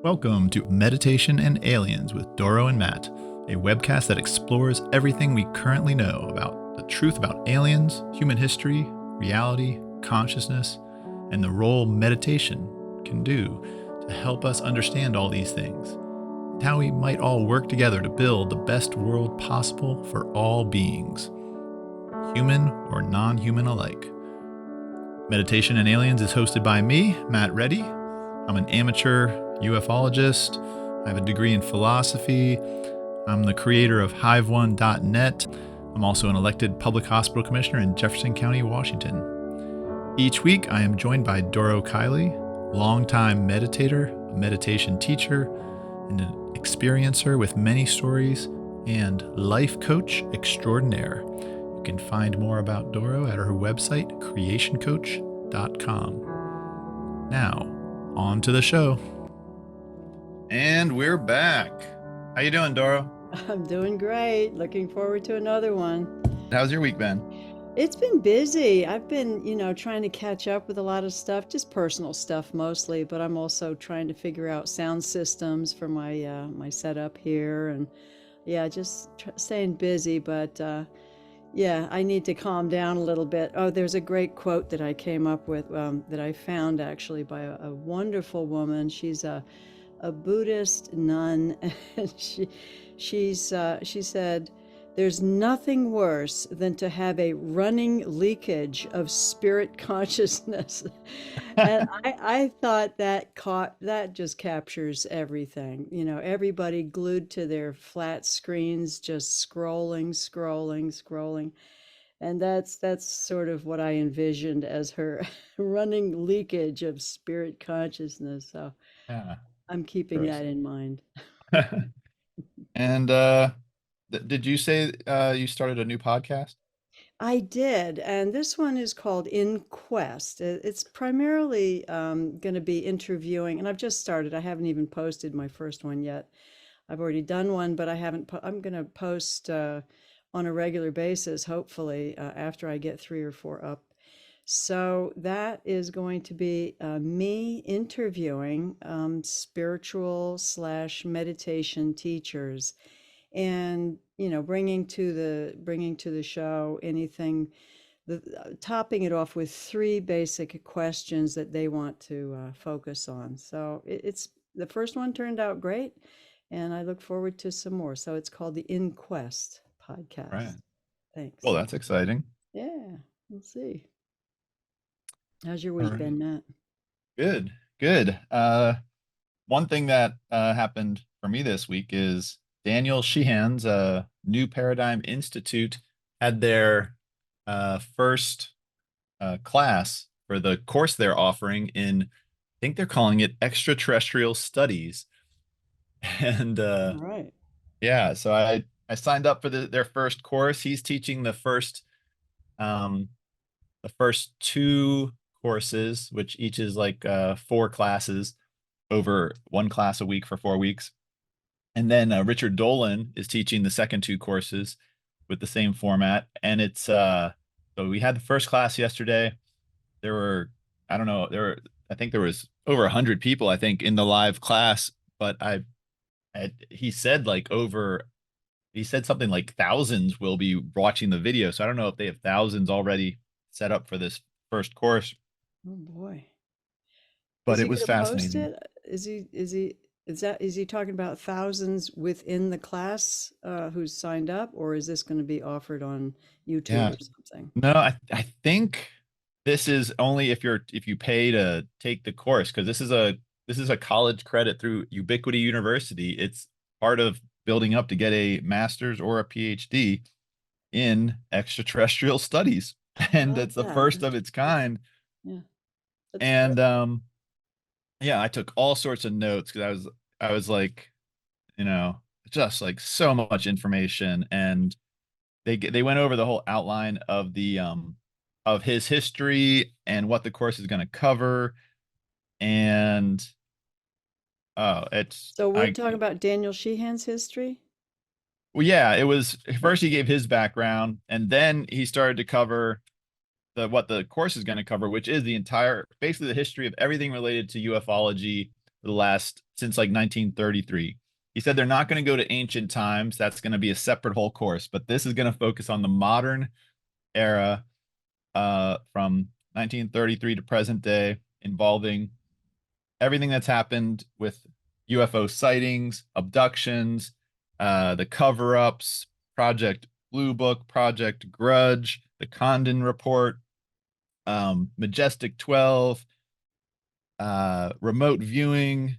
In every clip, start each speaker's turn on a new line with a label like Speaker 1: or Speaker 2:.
Speaker 1: Welcome to Meditation and Aliens with Doro and Matt, a webcast that explores everything we currently know about the truth about aliens, human history, reality, consciousness, and the role meditation can do to help us understand all these things, and how we might all work together to build the best world possible for all beings, human or non-human alike. Meditation and Aliens is hosted by me, Matt Reddy. I'm an amateur ufologist. I have a degree in philosophy. I'm the creator of hive1.net. I'm also an elected public hospital commissioner in Jefferson County, Washington. Each week, I am joined by Doro Kiley, longtime meditator, a meditation teacher, and an experiencer with many stories, and life coach extraordinaire. You can find more about Doro at her website, creationcoach.com. Now, on to the show. And we're back. How you doing, Doro?
Speaker 2: I'm doing great. Looking forward to another one.
Speaker 1: How's your week been?
Speaker 2: It's been busy. I've been, trying to catch up with a lot of stuff, just personal stuff mostly, but I'm also trying to figure out sound systems for my setup here, and just staying busy, but I need to calm down a little bit. Oh, there's a great quote that I came up with that I found actually by a wonderful woman. She's a Buddhist nun, and she said, "There's nothing worse than to have a running leakage of spirit consciousness." And I thought that just captures everything. Everybody glued to their flat screens, just scrolling, scrolling, scrolling. And that's sort of what I envisioned as her running leakage of spirit consciousness. So
Speaker 1: Yeah.
Speaker 2: I'm keeping that in mind.
Speaker 1: And did you say you started a new podcast?
Speaker 2: I did, and this one is called Inquest. It's primarily going to be interviewing, and I've just started. I haven't even posted my first one yet. I've already done one, but I haven't. I'm going to post on a regular basis, hopefully, after I get 3 or 4 up. So that is going to be me interviewing spiritual / meditation teachers, and bringing to the show anything, topping it off with 3 basic questions that they want to focus on. So it's the first one turned out great, and I look forward to some more. So it's called the Inquest podcast.
Speaker 1: Right.
Speaker 2: Thanks.
Speaker 1: Well, that's exciting.
Speaker 2: Yeah, we'll see. How's your
Speaker 1: All
Speaker 2: week
Speaker 1: right.
Speaker 2: been, Matt?
Speaker 1: Good. One thing that happened for me this week is Daniel Sheehan's New Paradigm Institute had their first class for the course they're offering in, I think they're calling it extraterrestrial studies. And
Speaker 2: All right.
Speaker 1: yeah, so I signed up for their first course. He's teaching um, the first 2 courses, which each is like 4 classes over 1 class a week for 4 weeks. And then Richard Dolan is teaching the second 2 courses with the same format. And it's so we had the first class yesterday. There were, I don't know, I think there was over 100 people, I think, in the live class, but he said he said something like thousands will be watching the video. So I don't know if they have thousands already set up for this first course,
Speaker 2: Oh boy.
Speaker 1: but
Speaker 2: Is
Speaker 1: it
Speaker 2: he
Speaker 1: was
Speaker 2: going to post
Speaker 1: fascinating.
Speaker 2: it? Is he talking about thousands within the class who's signed up, or is this going to be offered on YouTube
Speaker 1: Yeah.
Speaker 2: or something?
Speaker 1: No, I think this is only if you pay to take the course, because this is a college credit through Ubiquity University. It's part of building up to get a master's or a PhD in extraterrestrial studies.
Speaker 2: I
Speaker 1: And
Speaker 2: love
Speaker 1: it's the
Speaker 2: that.
Speaker 1: first of its kind.
Speaker 2: Yeah, that's
Speaker 1: And
Speaker 2: great.
Speaker 1: yeah, I took all sorts of notes because I was like, just like so much information. And they went over the whole outline of his history and what the course is going to cover. And it's
Speaker 2: So we're
Speaker 1: I
Speaker 2: talking about Daniel Sheehan's history?
Speaker 1: well, yeah, it was
Speaker 2: Yeah.
Speaker 1: first he gave his background, and then he started to cover what the course is going to cover, which is basically the history of everything related to ufology, for the last since like 1933. He said they're not going to go to ancient times. That's going to be a separate whole course, but this is going to focus on the modern era from 1933 to present day, involving everything that's happened with UFO sightings, abductions, the cover-ups, Project Blue Book, Project Grudge, the Condon Report, Majestic 12, remote viewing.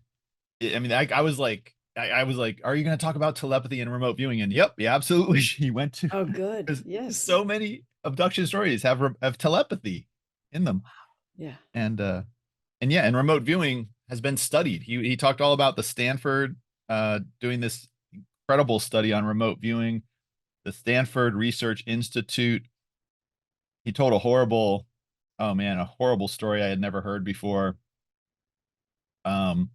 Speaker 1: I mean, I was like, I was like, are you going to talk about telepathy and remote viewing? And yep, yeah, absolutely. He went to
Speaker 2: Oh, good.
Speaker 1: because
Speaker 2: Yes.
Speaker 1: so many abduction stories have telepathy in them,
Speaker 2: Yeah.
Speaker 1: and yeah, and remote viewing has been studied. He talked all about the Stanford doing this incredible study on remote viewing, the Stanford Research Institute. He told a horrible, oh man, a horrible story I had never heard before. Um,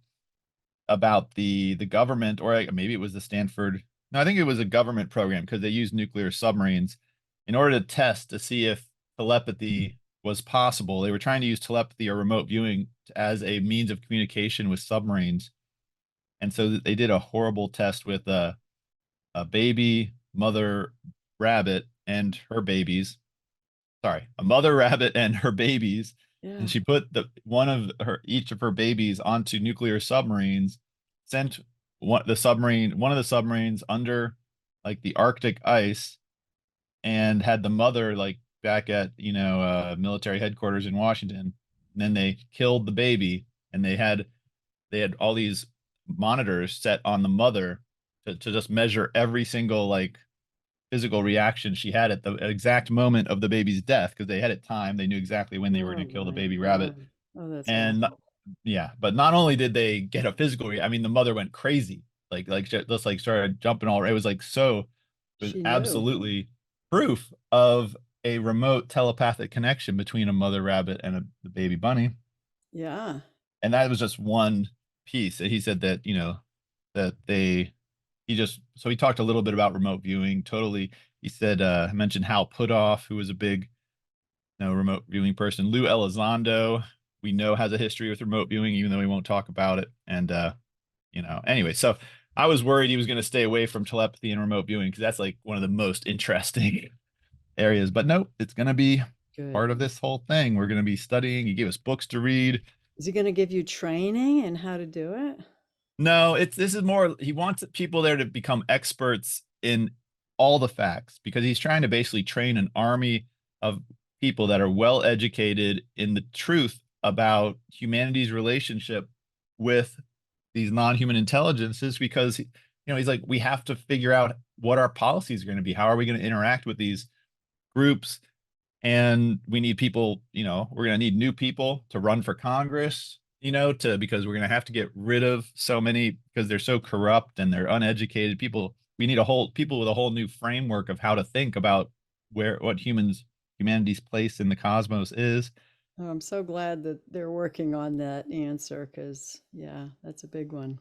Speaker 1: about the government, or maybe it was the Stanford. No, I think it was a government program because they used nuclear submarines in order to test to see if telepathy was possible. They were trying to use telepathy or remote viewing as a means of communication with submarines, and so they did a horrible test with a baby mother rabbit and her babies. Sorry, a mother rabbit and her babies, and
Speaker 2: Yeah.
Speaker 1: she put the one of her each of her babies onto nuclear submarines, sent one of the submarines under like the Arctic ice, and had the mother like back at military headquarters in Washington. And then they killed the baby, and they had all these monitors set on the mother to just measure every single like physical reaction she had at the exact moment of the baby's death, because they had it timed. They knew exactly when they were
Speaker 2: Oh
Speaker 1: going to kill the
Speaker 2: my
Speaker 1: baby rabbit.
Speaker 2: God. Oh, that's
Speaker 1: And
Speaker 2: awful.
Speaker 1: yeah, but not only did they get a physical I mean, the mother went crazy, like just like started jumping all. It was like so. It was
Speaker 2: She knew.
Speaker 1: absolutely proof of a remote telepathic connection between a mother rabbit and the baby bunny.
Speaker 2: Yeah.
Speaker 1: And that was just one piece. And he said that that he just so he talked a little bit about remote viewing. Totally, he said mentioned Hal Puthoff, who was a big remote viewing person. Lou Elizondo, we know, has a history with remote viewing, even though we won't talk about it. And anyway, so I was worried he was going to stay away from telepathy and remote viewing because that's like one of the most interesting areas. But nope, it's going to be
Speaker 2: Good.
Speaker 1: part of this whole thing. We're going to be studying. He gave us books to read.
Speaker 2: Is he going to give you training and how to do it?
Speaker 1: No, it's this is more, he wants people there to become experts in all the facts, because he's trying to basically train an army of people that are well educated in the truth about humanity's relationship with these non-human intelligences, because he's like, we have to figure out what our policies are going to be. How are we going to interact with these groups? And we need people, we're going to need new people to run for Congress, because we're going to have to get rid of so many, because they're so corrupt and they're uneducated people. We need people with a whole new framework of how to think about what humanity's place in the cosmos is.
Speaker 2: Oh, I'm so glad that they're working on that answer because, yeah, that's a big one.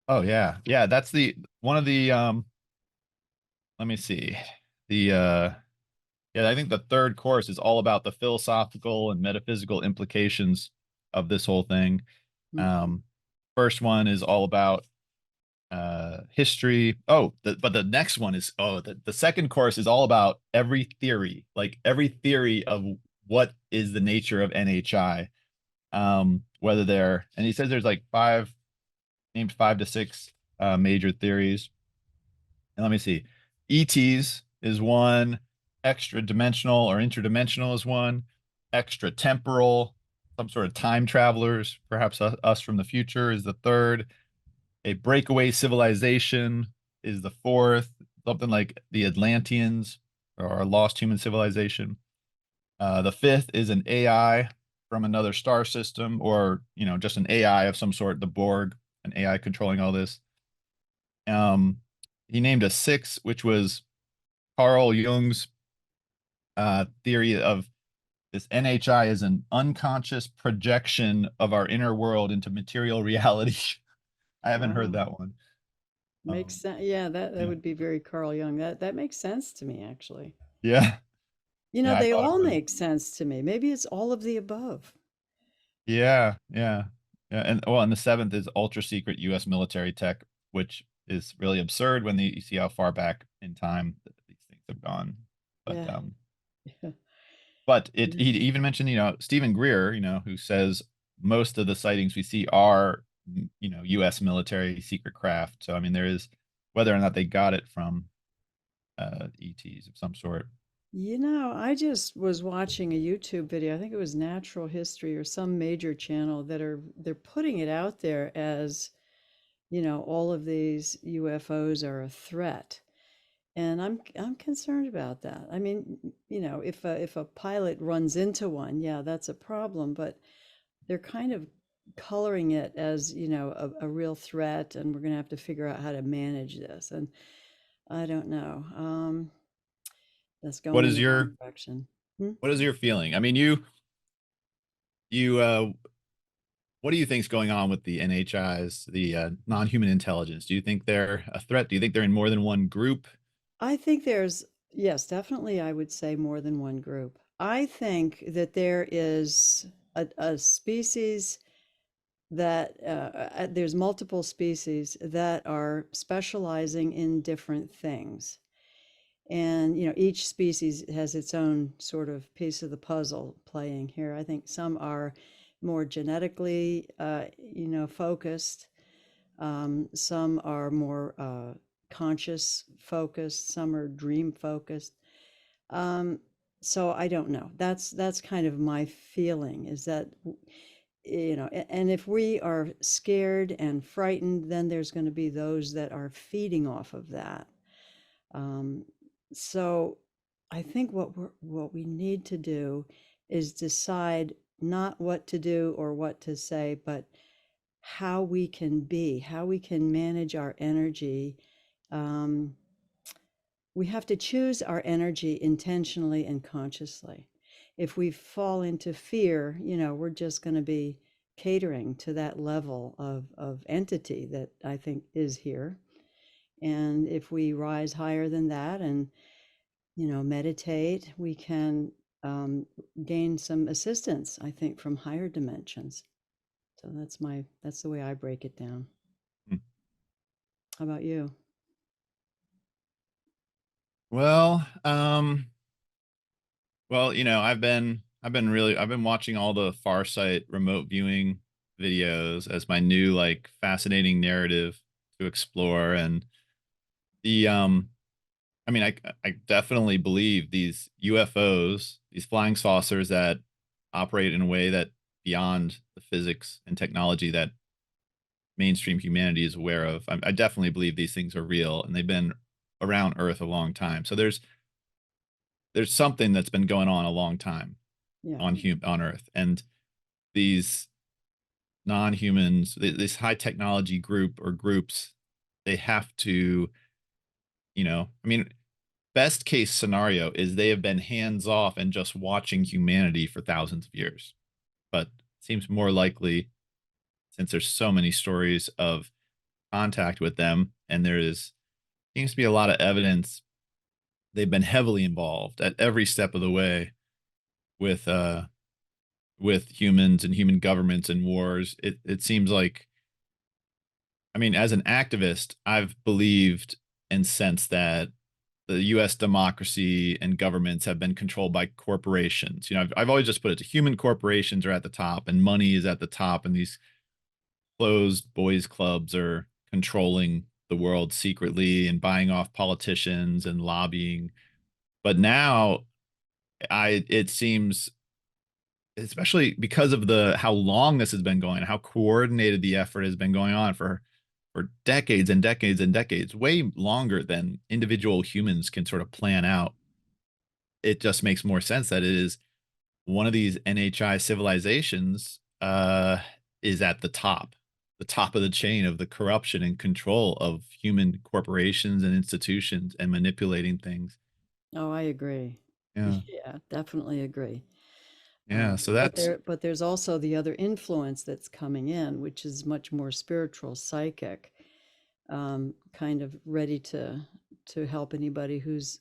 Speaker 1: Oh yeah. Yeah, that's the one of the let me see. The yeah, I think the third course is all about the philosophical and metaphysical implications of this whole thing.
Speaker 2: Mhm.
Speaker 1: Um, First one is all about history. Oh, but the next one is the second course is all about every theory, like every theory of what is the nature of NHI. Whether they're and he says there's like named 5 to 6 major theories. And let me see. ETs is one, extra dimensional or interdimensional is one, extra temporal, some sort of time travelers, perhaps us from the future is the third, a breakaway civilization is the fourth, something like the Atlanteans or a lost human civilization. The fifth is an AI from another star system, or just an AI of some sort, the Borg, an AI controlling all this. Um, he named a six, which was Carl Jung's theory of this NHI is an unconscious projection of our inner world into material reality. I haven't heard
Speaker 2: Wow.
Speaker 1: that one.
Speaker 2: Makes
Speaker 1: Um,
Speaker 2: sense. Yeah, that
Speaker 1: yeah,
Speaker 2: would be very Carl Jung. That makes sense to me, actually.
Speaker 1: yeah, I
Speaker 2: They
Speaker 1: thought it
Speaker 2: all
Speaker 1: was.
Speaker 2: make sense to me. Maybe it's all of the above.
Speaker 1: Yeah, yeah, Yeah, and the seventh is ultra secret U.S. military tech, which is really absurd when you see how far back in time that these things have gone. But
Speaker 2: Yeah.
Speaker 1: um,
Speaker 2: Yeah.
Speaker 1: but it
Speaker 2: Yeah.
Speaker 1: he even mentioned, Stephen Greer, who says most of the sightings we see are, U.S. military secret craft. So I mean, there is whether or not they got it from ETs of some sort.
Speaker 2: I just was watching a YouTube video. I think it was Natural History or some major channel they're putting it out there as, all of these UFOs are a threat. And I'm concerned about that. I mean, if a pilot runs into one, yeah, that's a problem, but they're kind of coloring it as, a real threat, and we're going to have to figure out how to manage this. And I don't know. That's
Speaker 1: What
Speaker 2: going in
Speaker 1: is
Speaker 2: the wrong
Speaker 1: your
Speaker 2: direction. Hmm?
Speaker 1: what is your feeling? I mean, you what do you think is going on with the NHIs, the non-human intelligence? Do you think they're a threat? Do you think they're in more than one group?
Speaker 2: I think yes, definitely, I would say more than one group. I think that there is a species there's multiple species that are specializing in different things. And, each species has its own sort of piece of the puzzle playing here. I think some are more genetically, focused. Some are more conscious focused. Some are dream focused. Um, so I don't know. That's kind of my feeling is that, and if we are scared and frightened, then there's going to be those that are feeding off of that. Um, so I think what we need to do is decide not what to do or what to say, but how we can manage our energy. Um, we have to choose our energy intentionally and consciously. If we fall into fear, we're just going to be catering to that level of entity that I think is here. And if we rise higher than that and, meditate, we can um, gain some assistance, I think, from higher dimensions. So that's the way I break it down.
Speaker 1: Hmm.
Speaker 2: How about you?
Speaker 1: Well, I've been watching all the Farsight remote viewing videos as my new like fascinating narrative to explore. And the I mean, I definitely believe these UFOs, these flying saucers that operate in a way that beyond the physics and technology that mainstream humanity is aware of. I definitely believe these things are real, and they've been around Earth a long time. So there's something that's been going on a long time
Speaker 2: Yeah.
Speaker 1: on Earth, and these non-humans, this high technology group or groups, they have to, I mean, best case scenario is they have been hands off and just watching humanity for thousands of years. But it seems more likely, since there's so many stories of contact with them, and there seems to be a lot of evidence they've been heavily involved at every step of the way with humans and human governments and wars. It seems like, I mean, as an activist, I've believed and sensed that the US democracy and governments have been controlled by corporations. I've always just put it to human corporations are at the top and money is at the top, and these closed boys clubs are controlling the world secretly and buying off politicians and lobbying. But now it seems, especially because of the how long this has been going, how coordinated the effort has been going on for decades and decades and decades, way longer than individual humans can sort of plan out. It just makes more sense that it is one of these NHI civilizations is at the top of the chain of the corruption and control of human corporations and institutions and manipulating things.
Speaker 2: Oh, I agree.
Speaker 1: Yeah.
Speaker 2: Yeah, definitely agree.
Speaker 1: Yeah. So
Speaker 2: But
Speaker 1: that's
Speaker 2: there's also the other influence that's coming in, which is much more spiritual, psychic, kind of ready to help anybody who's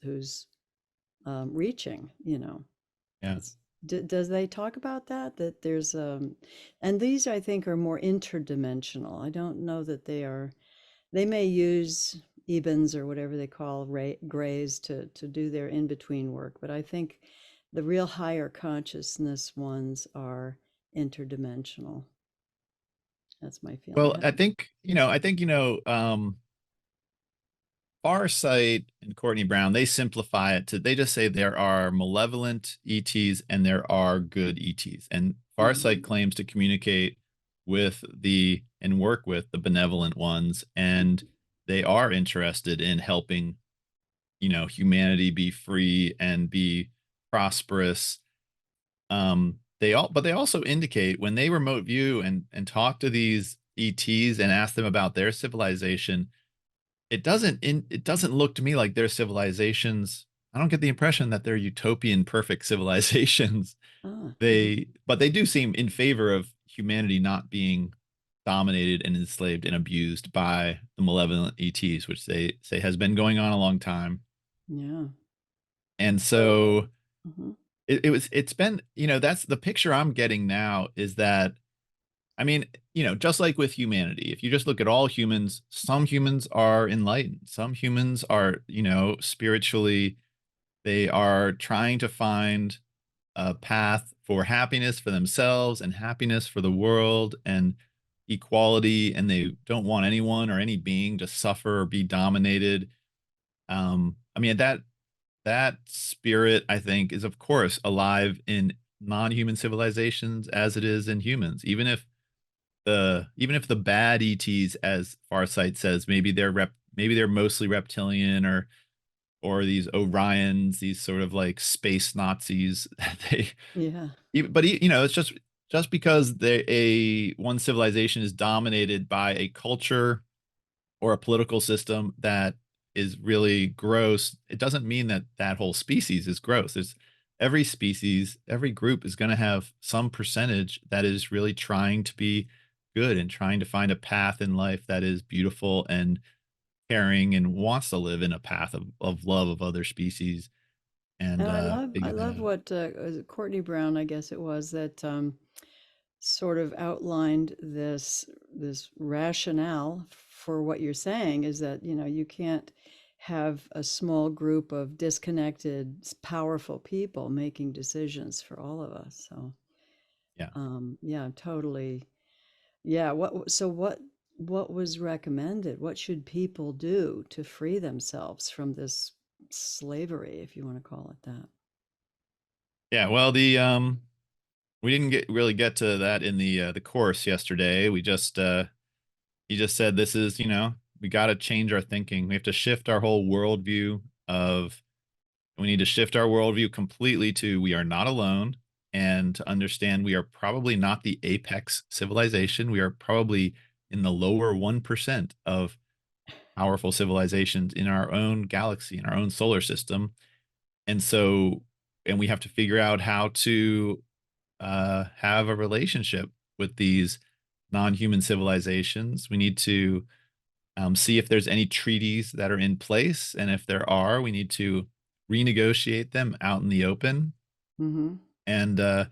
Speaker 2: reaching.
Speaker 1: yeah.
Speaker 2: Does they talk about that? That there's and these I think are more interdimensional. I don't know that they are. They may use ebens or whatever they call grays to do their in between work, but I think the real higher consciousness ones are interdimensional. That's my feeling.
Speaker 1: Well, I think Farsight and Courtney Brown, they simplify it to they just say there are malevolent ETs and there are good ETs. And
Speaker 2: Mhm.
Speaker 1: Farsight claims to communicate with the and work with the benevolent ones, and they are interested in helping, humanity be free and be prosperous. But they also indicate when they remote view and talk to these ETs and ask them about their civilization, it doesn't look to me like their civilizations. I don't get the impression that they're utopian perfect civilizations.
Speaker 2: Ah, mhm.
Speaker 1: But they do seem in favor of humanity not being dominated and enslaved and abused by the malevolent ETs, which they say has been going on a long time.
Speaker 2: Yeah.
Speaker 1: And
Speaker 2: So,
Speaker 1: so
Speaker 2: mhm.
Speaker 1: it's been, that's the picture I'm getting now is that, I mean, just like with humanity, if you just look at all humans, some humans are enlightened, some humans are, spiritually, they are trying to find a path for happiness for themselves and happiness for the world and equality, and they don't want anyone or any being to suffer or be dominated. I mean, that spirit, I think, is of course alive in non-human civilizations as it is in humans. Even if the bad ETs, as Farsight says, maybe they're mostly reptilian or these Orions, these sort of like space Nazis. they
Speaker 2: Yeah.
Speaker 1: but it's just because one civilization is dominated by a culture or a political system that is really gross, it doesn't mean that that whole species is gross. There's every species, every group is going to have some percentage that is really trying to be good and trying to find a path in life that is beautiful and caring and wants to live in a path of love of other species and
Speaker 2: And I
Speaker 1: figure that
Speaker 2: love
Speaker 1: out.
Speaker 2: what was it Courtney Brown, I guess it was, that sort of outlined this rationale for what you're saying is that, you can't have a small group of disconnected, powerful people making decisions for all of us. So,
Speaker 1: Yeah.
Speaker 2: yeah, totally. Yeah, what was recommended? What should people do to free themselves from this slavery, if you want to call it that?
Speaker 1: Yeah, well, the we didn't get to that in the course yesterday. He just said this is, we got to change our thinking. We have to shift our whole worldview of we need to shift our worldview completely to we are not alone and to understand we are probably not the apex civilization. We are probably in the lower 1% of powerful civilizations in our own galaxy, in our own solar system. And so, and we have to figure out how to have a relationship with these non-human civilizations. We need to see if there's any treaties that are in place, and if there are, we need to renegotiate them out in the open.
Speaker 2: Mm-hmm.
Speaker 1: And and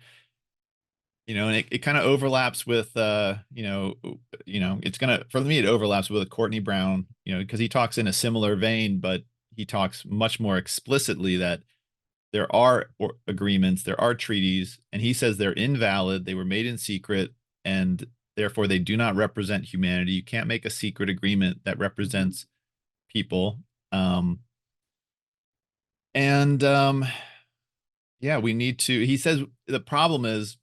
Speaker 1: it kind of overlaps with it's gonna for me it overlaps with Courtney Brown, because he talks in a similar vein, but he talks much more explicitly that there are agreements, there are treaties, and he says they're invalid. They were made in secret, and therefore they do not represent humanity. You can't make a secret agreement that
Speaker 2: Mm-hmm.
Speaker 1: represents people. Um, and yeah, we need to. He says the problem is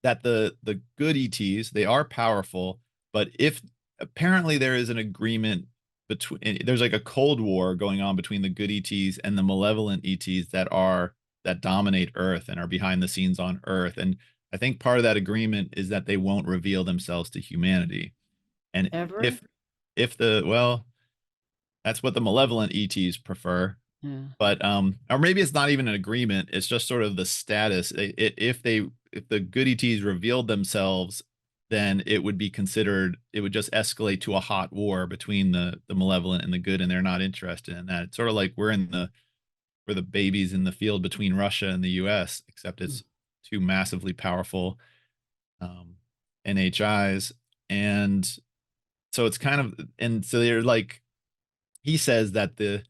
Speaker 1: that the good ETs, they are powerful, but if apparently there is an agreement between there's like a cold war going on between the good ETs and the malevolent ETs that dominate Earth and are behind the scenes on Earth. And I think part of that agreement is that they won't reveal themselves to humanity. And
Speaker 2: Ever?
Speaker 1: if that's what the malevolent ETs prefer.
Speaker 2: Yeah.
Speaker 1: But or maybe it's not even an agreement, it's just sort of the status. If the good ETs revealed themselves, then it would just escalate to a hot war between the malevolent and the good, and they're not interested in that. It's sort of like we're the babies in the field between Russia and the US, except it's two massively powerful um, NHIs, and so it's kind of, and so they're like, he says that the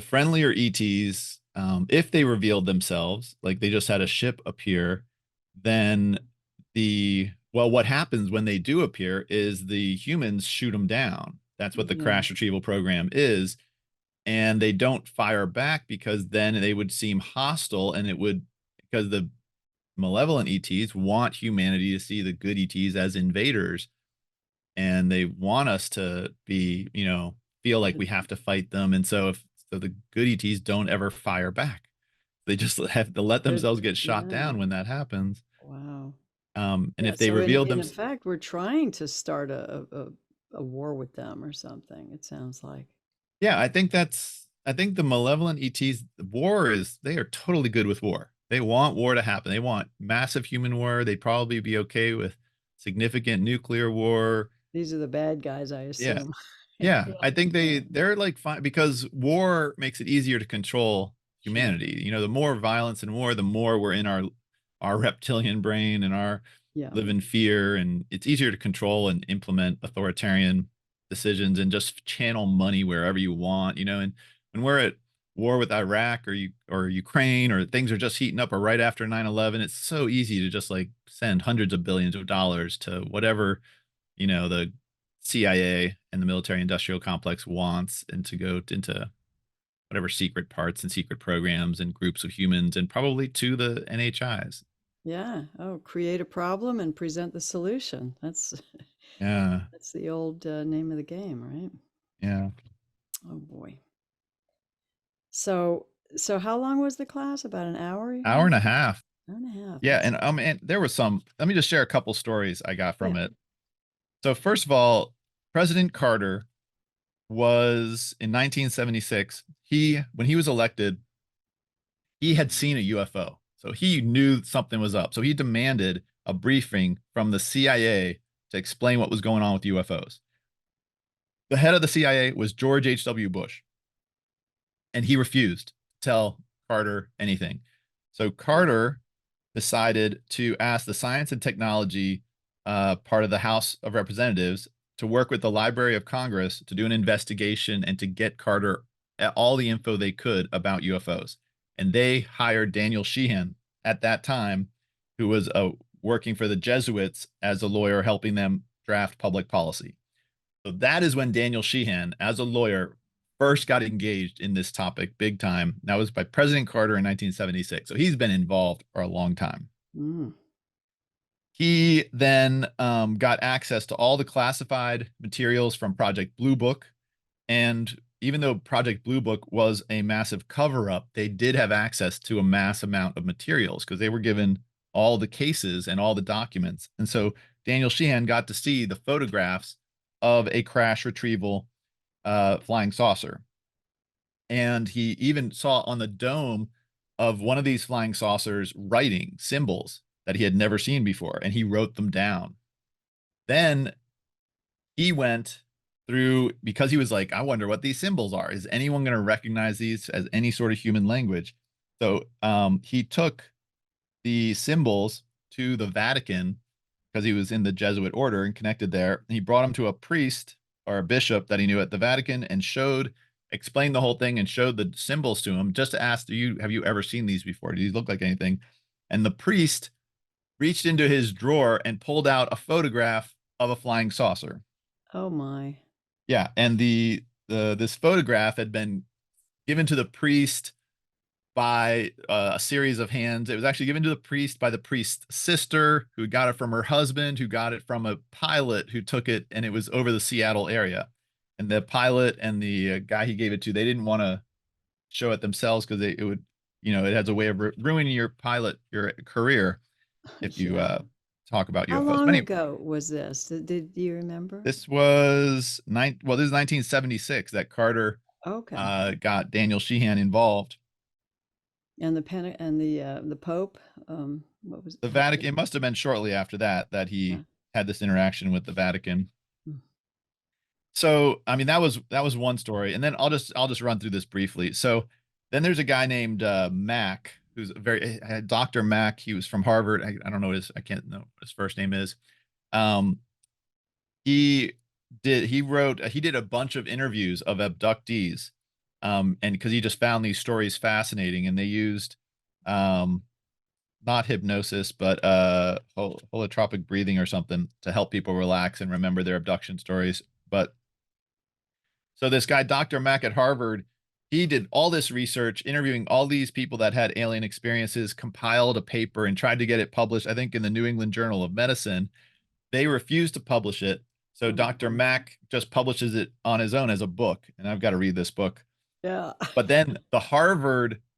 Speaker 1: friendlier ETs, if they revealed themselves, like they just had a ship appear, then what happens when they do appear is the humans shoot them down. That's what the
Speaker 2: Yeah.
Speaker 1: crash retrieval program is. And they don't fire back because then they would seem hostile and it would, because the malevolent ETs want humanity to see the good ETs as invaders and they want us to be, feel like we have to fight them. And so the good ETs don't ever fire back. They just have to let
Speaker 2: They're
Speaker 1: themselves get shot
Speaker 2: yeah.
Speaker 1: down when that happens.
Speaker 2: Wow.
Speaker 1: And
Speaker 2: Yeah,
Speaker 1: if they
Speaker 2: so
Speaker 1: revealed
Speaker 2: in
Speaker 1: them,
Speaker 2: effect, we're trying to start a war with them or something, it sounds like.
Speaker 1: yeah, I think the malevolent ETs, the war is, they are totally good with war. They want war to happen. They want massive human war. They'd probably be okay with significant nuclear war.
Speaker 2: These are the bad guys, I
Speaker 1: Yeah.
Speaker 2: assume.
Speaker 1: Yeah,
Speaker 2: Yeah.
Speaker 1: I think they're like fine because war makes it easier to control
Speaker 2: Sure.
Speaker 1: humanity. The more violence and war, the more we're in our reptilian brain and our
Speaker 2: Yeah.
Speaker 1: live in fear, and it's easier to control and implement authoritarian decisions and just channel money wherever you want. And when we're at war with Iraq or Ukraine or things are just heating up or right after 9/11, it's so easy to just like send hundreds of billions of dollars to whatever the CIA and the military industrial complex wants and to go into whatever secret parts and secret programs and groups of humans and probably to the NHIs.
Speaker 2: Yeah. Oh, create a problem and present the solution. That's
Speaker 1: Yeah.
Speaker 2: that's the old, name of the game, right?
Speaker 1: Yeah.
Speaker 2: Oh, boy. So so how long was the class? About an hour, you
Speaker 1: Hour and
Speaker 2: think?
Speaker 1: a half.
Speaker 2: Hour and a half,
Speaker 1: Yeah.
Speaker 2: that's
Speaker 1: And there was let me just share a couple stories I got
Speaker 2: yeah.
Speaker 1: from it. So first of all, President Carter was in 1976. When he was elected, he had seen a UFO. So he knew something was up. So he demanded a briefing from the CIA to explain what was going on with UFOs. The head of the CIA was George H.W. Bush, and he refused to tell Carter anything. So Carter decided to ask the science and technology part of the House of Representatives to work with the Library of Congress to do an investigation and to get Carter all the info they could about UFOs. And they hired Daniel Sheehan at that time, who was working for the Jesuits as a lawyer, helping them draft public policy. So that is when Daniel Sheehan, as a lawyer, first got engaged in this topic big time. That was by President Carter in 1976. So he's been involved for a long time.
Speaker 2: Mm.
Speaker 1: He then got access to all the classified materials from Project Blue Book. And even though Project Blue Book was a massive cover up, they did have access to a mass amount of materials because they were given all the cases and all the documents. And so Daniel Sheehan got to see the photographs of a crash retrieval flying saucer. And he even saw on the dome of one of these flying saucers writing symbols that he had never seen before, and he wrote them down. Then he went through because he was like, I wonder what these symbols are. Is anyone going to recognize these as any sort of human language? So he took the symbols to the Vatican because he was in the Jesuit order and connected there. He brought him to a priest or a bishop that he knew at the Vatican and explained the whole thing and showed the symbols to him just to ask, have you ever seen these before? Do these look like anything? And the priest reached into his drawer and pulled out a photograph of a flying saucer.
Speaker 2: Oh my.
Speaker 1: Yeah, and this photograph had been given to the priest by a series of hands. It was actually given to the priest by the priest's sister, who got it from her husband, who got it from a pilot who took it, and it was over the Seattle area. And the pilot and the guy he gave it to, they didn't want to show it themselves because it would, it has a way of ruining your career if you
Speaker 2: Yeah.
Speaker 1: talk about
Speaker 2: How
Speaker 1: UFOs. But
Speaker 2: long
Speaker 1: anyway,
Speaker 2: ago was this? Did you remember?
Speaker 1: this is 1976 that Carter
Speaker 2: Okay.
Speaker 1: got Daniel Sheehan involved.
Speaker 2: And the Pope, what was
Speaker 1: The
Speaker 2: how
Speaker 1: Vatican, it must have been shortly after that
Speaker 2: yeah.
Speaker 1: he had this interaction with the Vatican.
Speaker 2: Mm.
Speaker 1: So, I mean, that was one story, and then I'll just run through this briefly. So, then there's a guy named Mac, who's a very Dr. Mack. He was from Harvard. I don't know what I can't know what his first name is. Um, he he did a bunch of interviews of abductees, and because he just found these stories fascinating, and they used um not hypnosis, but holotropic breathing or something to help people relax and remember their abduction stories. But so this guy, Dr. Mack at Harvard, he did all this research, interviewing all these people that had alien experiences, compiled a paper and tried to get it published, I think in the New England Journal of Medicine. They refused to publish it. So
Speaker 2: Oh my
Speaker 1: Dr.
Speaker 2: goodness.
Speaker 1: Mack just publishes it on his own as a book. And I've got to read this book.
Speaker 2: Yeah.
Speaker 1: But then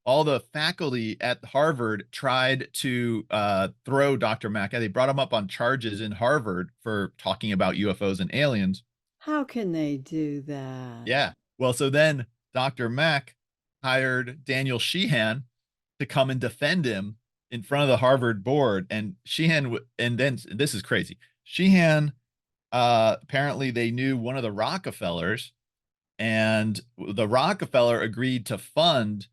Speaker 1: all the faculty at Harvard tried to throw Dr. Mack. They brought him up on charges in Harvard for talking about UFOs and aliens.
Speaker 2: How can they do that?
Speaker 1: Yeah. Well, so then Dr. Mack hired Daniel Sheehan to come and defend him in front of the Harvard board. And and then this is crazy. Sheehan, apparently they knew one of the Rockefellers, and the Rockefeller agreed to fund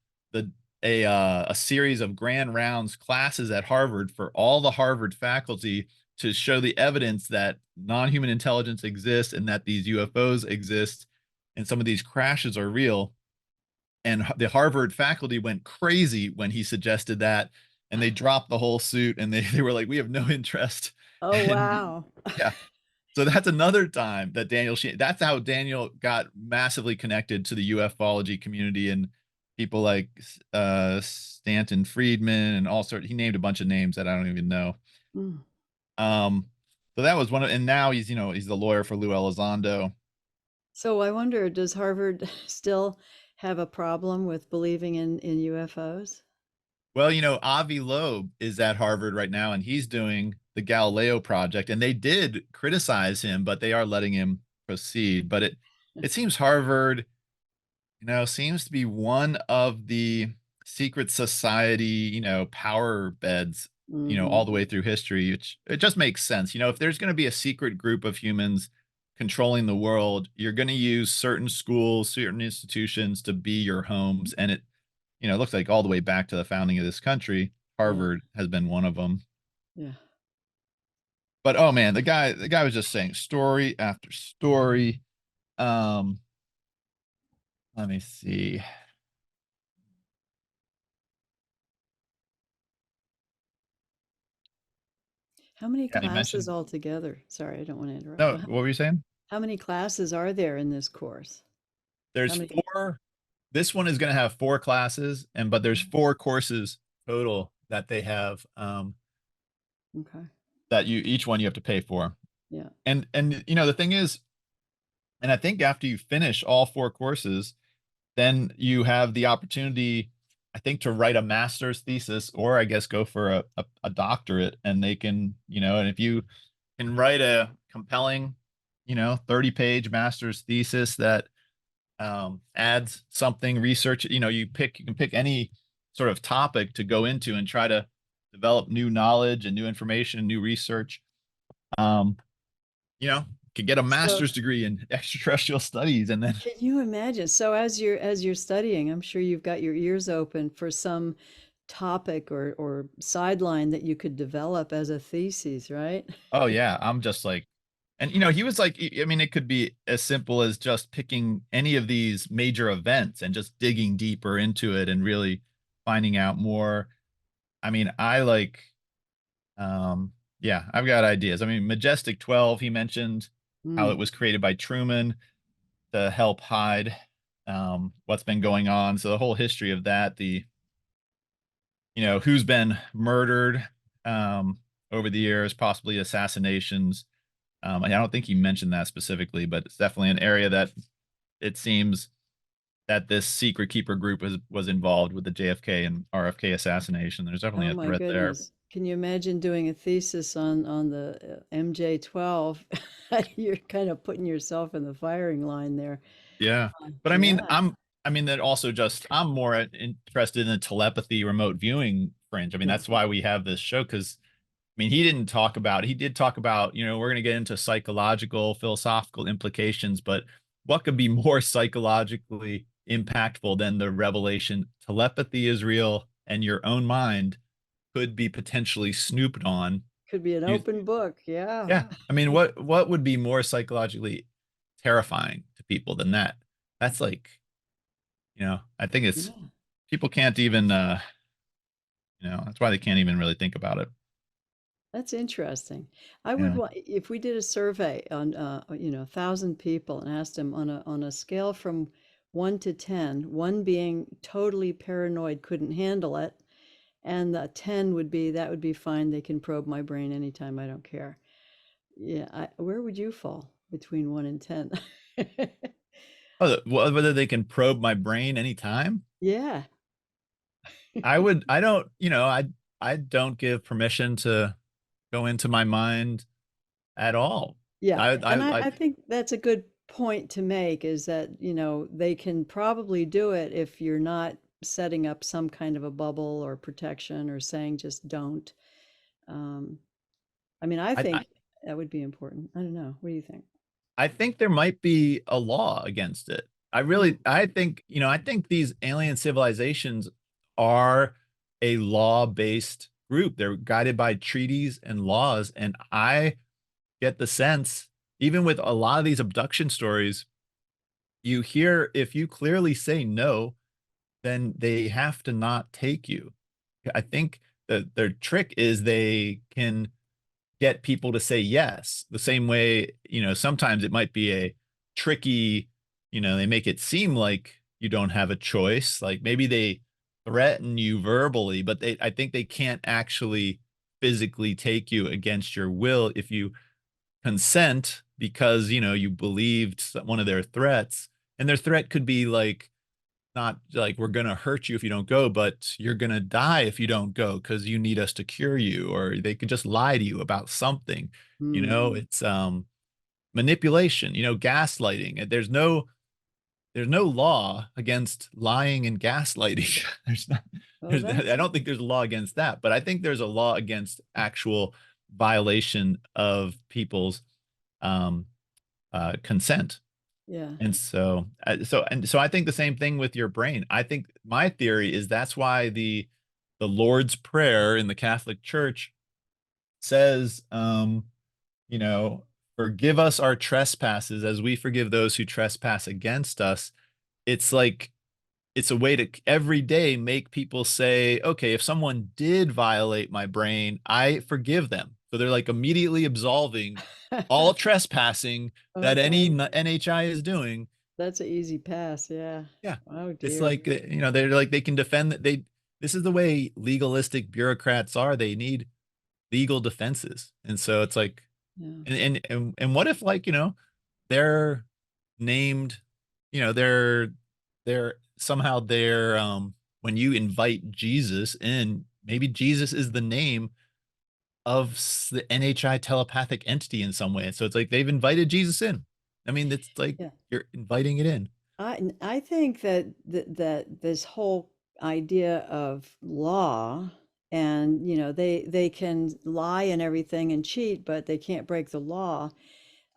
Speaker 1: a series of grand rounds classes at Harvard for all the Harvard faculty to show the evidence that non-human intelligence exists and that these UFOs exist and some of these crashes are real. And the Harvard faculty went crazy when he suggested that, and they dropped the whole suit, and they were like, we have no interest.
Speaker 2: Oh,
Speaker 1: And
Speaker 2: wow.
Speaker 1: yeah, so that's another time that that's how Daniel got massively connected to the ufology community and people like Stanton Friedman and all sorts. He named a bunch of names that I don't even know.
Speaker 2: Mm.
Speaker 1: Um, so that was one of, and now he's the lawyer for Lou Elizondo.
Speaker 2: So I wonder, does Harvard still have a problem with believing in UFOs?
Speaker 1: Well, Avi Loeb is at Harvard right now, and he's doing the Galileo project, and they did criticize him, but they are letting him proceed. But it seems Harvard seems to be one of the secret society, power beds, all
Speaker 2: Hmm.
Speaker 1: the way through history, which it just makes sense. If there's going to be a secret group of humans controlling the world, you're going to use certain schools, certain institutions to be your homes. And it looks like all the way back to the founding of this country,
Speaker 2: Yeah,
Speaker 1: Harvard has been one of them.
Speaker 2: yeah.
Speaker 1: But oh man, the guy was just saying story after story. Um, let me see.
Speaker 2: How many
Speaker 1: Yeah, he
Speaker 2: classes
Speaker 1: mentioned.
Speaker 2: altogether? Sorry, I don't want to interrupt,
Speaker 1: No,
Speaker 2: but
Speaker 1: what were you saying?
Speaker 2: how many classes are there in this course? How
Speaker 1: There's
Speaker 2: many?
Speaker 1: four. This one is going to have four classes, but there's four courses total that they have,
Speaker 2: Okay.
Speaker 1: that each one you have to pay for.
Speaker 2: Yeah.
Speaker 1: And the thing is, and I think after you finish all four courses, then you have the opportunity, I think, to write a master's thesis, or I guess go for a doctorate, and they can, and if you can write a compelling, 30-page master's thesis that adds something, research, you can pick any sort of topic to go into and try to develop new knowledge and new information, new research. Um, you know, could get a
Speaker 2: So
Speaker 1: master's degree in extraterrestrial studies, and then
Speaker 2: can you imagine? So as you're studying, I'm sure you've got your ears open for some topic or sideline that you could develop as a thesis, right?
Speaker 1: oh yeah, I'm just like, and he was like, I mean, it could be as simple as just picking any of these major events and just digging deeper into it and really finding out more. I mean, I like, yeah, I've got ideas. I mean, Majestic 12, he mentioned how it
Speaker 2: Mm.
Speaker 1: was created by Truman to help hide what's been going on. So the whole history of that, who's been murdered um, over the years, possibly assassinations. I don't think he mentioned that specifically, but it's definitely an area that it seems that this secret keeper group was involved with the JFK and RFK assassination. There's definitely
Speaker 2: Oh
Speaker 1: a
Speaker 2: my
Speaker 1: threat there.
Speaker 2: goodness. Can you imagine doing a thesis on the MJ12? You're kind of putting yourself in the firing line there.
Speaker 1: Yeah. But I mean,
Speaker 2: Yeah.
Speaker 1: I mean that also just I'm more interested in the telepathy remote viewing fringe. I mean,
Speaker 2: Yeah.
Speaker 1: that's why we have this show, because I mean, he did talk about, we're going to get into psychological, philosophical implications, but what could be more psychologically impactful than the revelation telepathy is real and your own mind could be potentially snooped on.
Speaker 2: Could be an
Speaker 1: You,
Speaker 2: open book, yeah.
Speaker 1: yeah, I mean, what would be more psychologically terrifying to people than that? That's like, I think it's
Speaker 2: Yeah,
Speaker 1: people can't even, that's why they can't even really think about it.
Speaker 2: that's interesting. I would
Speaker 1: Yeah.
Speaker 2: want if we did a survey on, 1,000 people and asked them on a scale from 1 to 10, 1 being totally paranoid, couldn't handle it, and the 10 would be, "That would be fine, they can probe my brain anytime, I don't care." Yeah, where would you fall between 1 and 10?
Speaker 1: Oh, whether they can probe my brain anytime?
Speaker 2: Yeah.
Speaker 1: I don't, I don't give permission to go into my mind at all.
Speaker 2: Yeah, and I
Speaker 1: I
Speaker 2: think that's a good point to make is that, they can probably do it if you're not setting up some kind of a bubble or protection or saying just don't. Um, I mean, I
Speaker 1: I
Speaker 2: think that would be important. I don't know. What do you think?
Speaker 1: I think there might be a law against it.
Speaker 2: Mm.
Speaker 1: I think, I think these alien civilizations are a law-based group. They're guided by treaties and laws. And I get the sense, even with a lot of these abduction stories, you hear if you clearly say no, then they have to not take you. I think that their trick is they can get people to say yes. The same way, sometimes it might be a tricky, they make it seem like you don't have a choice. Like maybe they threaten you verbally, but I think they can't actually physically take you against your will if you consent because, you believed one of their threats. And their threat could be like, not like we're gonna hurt you if you don't go, but you're gonna die if you don't go because you need us to cure you, or they could just lie to you about something.
Speaker 2: Mm.
Speaker 1: It's manipulation, gaslighting. There's no law against lying and gaslighting.
Speaker 2: Oh,
Speaker 1: I
Speaker 2: that's
Speaker 1: don't think there's a law against that, but I think there's a law against actual violation of people's um consent.
Speaker 2: yeah.
Speaker 1: And so I think the same thing with your brain. I think my theory is that's why the Lord's Prayer in the Catholic Church says, you know, forgive us our trespasses as we forgive those who trespass against us. It's like it's a way to every day make people say, okay, if someone did violate my brain, I forgive them. So they're like immediately absolving all trespassing that any
Speaker 2: Okay.
Speaker 1: NHI is doing.
Speaker 2: That's an easy pass, yeah.
Speaker 1: Yeah.
Speaker 2: Oh,
Speaker 1: It's
Speaker 2: dear.
Speaker 1: like, they're like, they can defend that this is the way legalistic bureaucrats are. They need legal defenses. And so it's like,
Speaker 2: Yeah.
Speaker 1: and what if like, they're named, they're somehow they're, when you invite Jesus in, maybe Jesus is the name of the NHI telepathic entity in some way. And so it's like they've invited Jesus in. I mean, it's like
Speaker 2: Yeah.
Speaker 1: you're inviting it in.
Speaker 2: I think that this whole idea of law and they can lie and everything and cheat, but they can't break the law.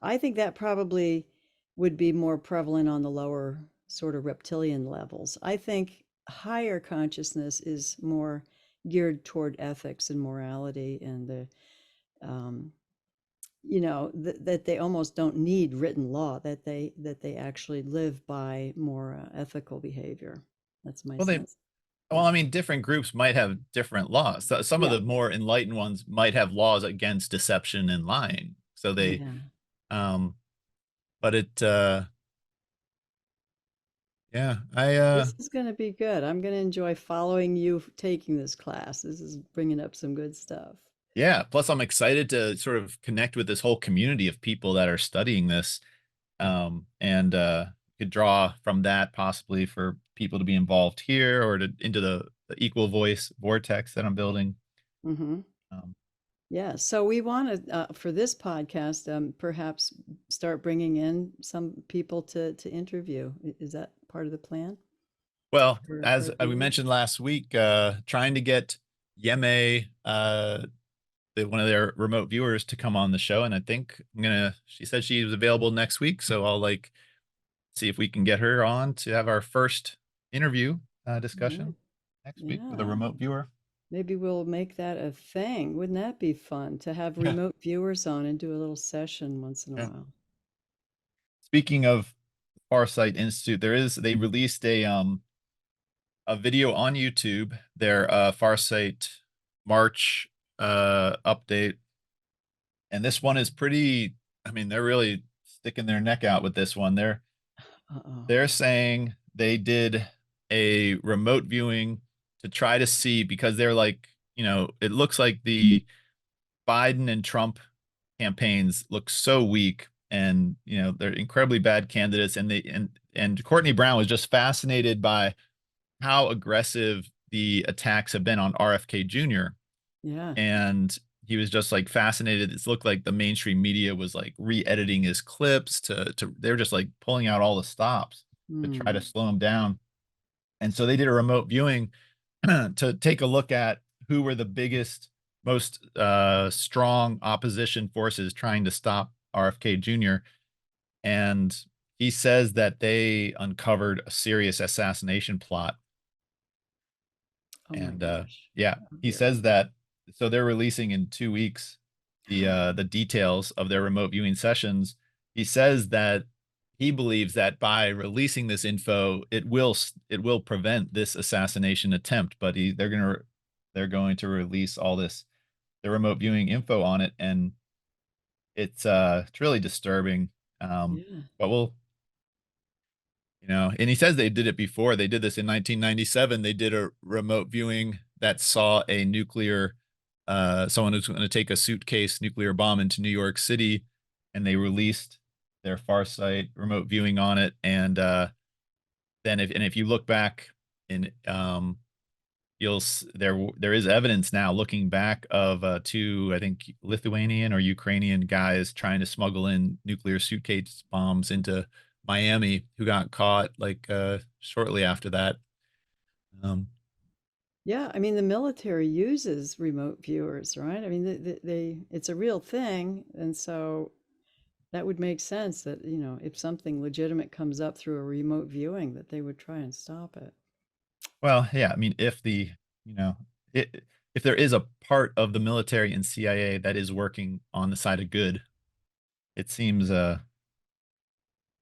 Speaker 2: I think that probably would be more prevalent on the lower sort of reptilian levels. I think higher consciousness is more geared toward ethics and morality and the um, that they almost don't need written law, that they actually live by more ethical behavior. That's my
Speaker 1: Well,
Speaker 2: sense.
Speaker 1: well, I mean, different groups might have different laws. So some of
Speaker 2: Yeah,
Speaker 1: the more enlightened ones might have laws against deception and lying. So
Speaker 2: yeah.
Speaker 1: um, but yeah,
Speaker 2: This is going to be good. I'm going to enjoy following you taking this class. This is bringing up some good stuff.
Speaker 1: yeah. Plus, I'm excited to sort of connect with this whole community of people that are studying this, and could draw from that possibly for people to be involved here or to into the equal voice vortex that I'm building.
Speaker 2: Hmm.
Speaker 1: Um,
Speaker 2: Yeah. So we want to, for this podcast, perhaps start bringing in some people to interview. Is that part of the plan
Speaker 1: well,
Speaker 2: for
Speaker 1: as
Speaker 2: a
Speaker 1: we
Speaker 2: few?
Speaker 1: mentioned last week, trying to get Yeme, one of their remote viewers, to come on the show, and I think she said she was available next week, so I'll like see if we can get her on to have our first interview
Speaker 2: All right.
Speaker 1: discussion. next week with a
Speaker 2: Yeah.
Speaker 1: remote viewer.
Speaker 2: Maybe we'll make that a thing. Wouldn't that be fun to have
Speaker 1: Yeah.
Speaker 2: remote viewers on and do a little session once in a
Speaker 1: Yeah.
Speaker 2: while?
Speaker 1: Speaking of Farsight Institute, they released a video on YouTube, their Farsight March update, and this one is pretty. I mean, they're really sticking their neck out with this one.
Speaker 2: Uh-oh.
Speaker 1: They're saying they did a remote viewing to try to see, because they're like, it looks like the Biden and Trump campaigns look so weak, and they're incredibly bad candidates, and Courtney Brown was just fascinated by how aggressive the attacks have been on RFK Jr.
Speaker 2: Yeah.
Speaker 1: And he was just like fascinated. It looked like the mainstream media was like re-editing his clips to they're just like pulling out all the stops to try to
Speaker 2: Hmm.
Speaker 1: slow him down. And so they did a remote viewing to take a look at who were the biggest, most strong opposition forces trying to stop RFK Jr. And he says that they uncovered a serious assassination plot.
Speaker 2: Oh my
Speaker 1: And
Speaker 2: gosh.
Speaker 1: yeah,
Speaker 2: How
Speaker 1: he
Speaker 2: dare
Speaker 1: says
Speaker 2: they?
Speaker 1: that, so they're releasing in 2 weeks the details of their remote viewing sessions. He says that he believes that by releasing this info, it will prevent this assassination attempt. But they're going to release all this, the remote viewing info on it, and it's really disturbing.
Speaker 2: Yeah.
Speaker 1: But and he says they did it before. They did this in 1997. They did a remote viewing that saw a someone who's going to take a suitcase nuclear bomb into New York City, and they released their Farsight remote viewing on it. And then if you look back in, there is evidence now looking back of two, I think, Lithuanian or Ukrainian guys trying to smuggle in nuclear suitcase bombs into Miami, who got caught like shortly after that. Um,
Speaker 2: Yeah, I mean, the military uses remote viewers, right? I mean, it's a real thing, and so that would make sense that, if something legitimate comes up through a remote viewing, that they would try and stop it.
Speaker 1: well, yeah, I mean, you know, if there is a part of the military and CIA that is working on the side of good, it seems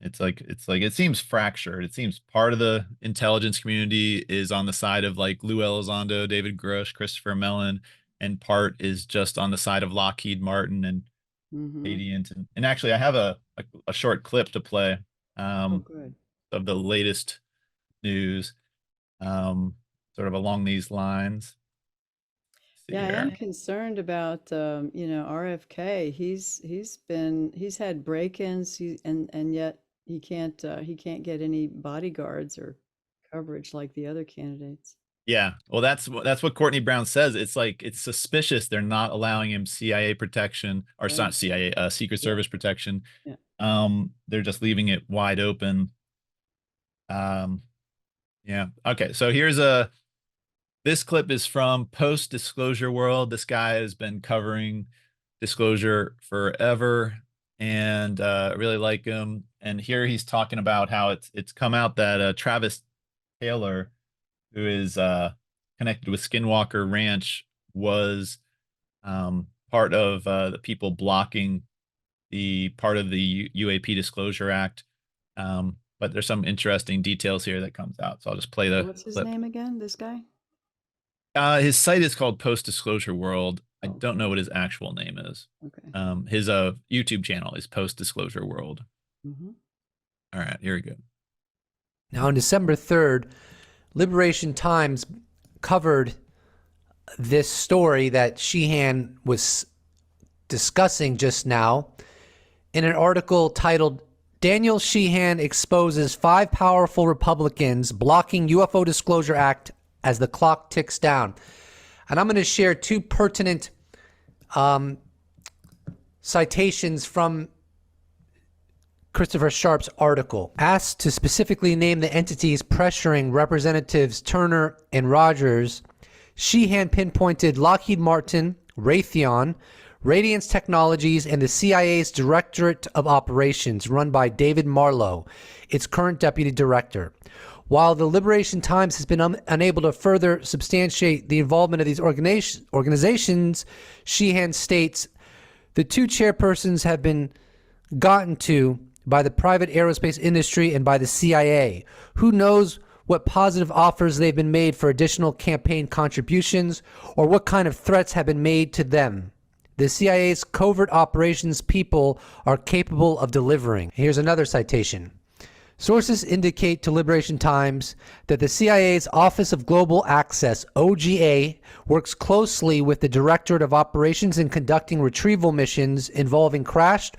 Speaker 1: it's like it seems fractured. It seems part of the intelligence community is on the side of like Lou Elizondo, David Grush, Christopher Mellon, and part is just on the side of Lockheed Martin and
Speaker 2: Mm-hmm.
Speaker 1: Radiant. And actually, I have a short clip to play
Speaker 2: Oh,
Speaker 1: um,
Speaker 2: good.
Speaker 1: of the latest news, um, sort of along these lines. Let's see
Speaker 2: Yeah, I am
Speaker 1: here.
Speaker 2: concerned about RFK. He's had break-ins, and yet he can't get any bodyguards or coverage like the other candidates.
Speaker 1: Yeah, well, that's what Courtney Brown says. It's like it's suspicious they're not allowing him CIA protection, or it's not
Speaker 2: Right.
Speaker 1: CIA, Secret
Speaker 2: Yeah.
Speaker 1: Service protection.
Speaker 2: Yeah.
Speaker 1: They're just leaving it wide open. Um, yeah. Okay, so this clip is from Post Disclosure World. This guy has been covering disclosure forever, and I really like him. And here he's talking about how it's come out that Travis Taylor, who is connected with Skinwalker Ranch, was part of the people blocking the part of the UAP Disclosure Act. But there's some interesting details here that comes out. So I'll just play the
Speaker 2: What's his
Speaker 1: clip.
Speaker 2: name again, this guy?
Speaker 1: His site is called Post Disclosure World. I
Speaker 2: Oh,
Speaker 1: don't
Speaker 2: okay.
Speaker 1: know what his actual name is.
Speaker 2: Okay.
Speaker 1: His YouTube channel is Post Disclosure World.
Speaker 2: Mm-hmm.
Speaker 1: All right, here we go.
Speaker 3: Now, on December 3rd, Liberation Times covered this story that Sheehan was discussing just now in an article titled, Daniel Sheehan exposes 5 powerful Republicans blocking UFO Disclosure Act as the clock ticks down. And I'm going to share 2 pertinent citations from Christopher Sharp's article. Asked to specifically name the entities pressuring Representatives Turner and Rogers, Sheehan pinpointed Lockheed Martin, Raytheon, Radiance Technologies, and the CIA's Directorate of Operations, run by David Marlowe, its current deputy director. While the Liberation Times has been unable to further substantiate the involvement of these organizations, Sheehan states the two chairpersons have been gotten to by the private aerospace industry and by the CIA. Who knows what positive offers they've been made for additional campaign contributions or what kind of threats have been made to them. The CIA's covert operations people are capable of delivering. Here's another citation. Sources indicate to Liberation Times that the CIA's Office of Global Access, OGA, works closely with the Directorate of Operations in conducting retrieval missions involving crashed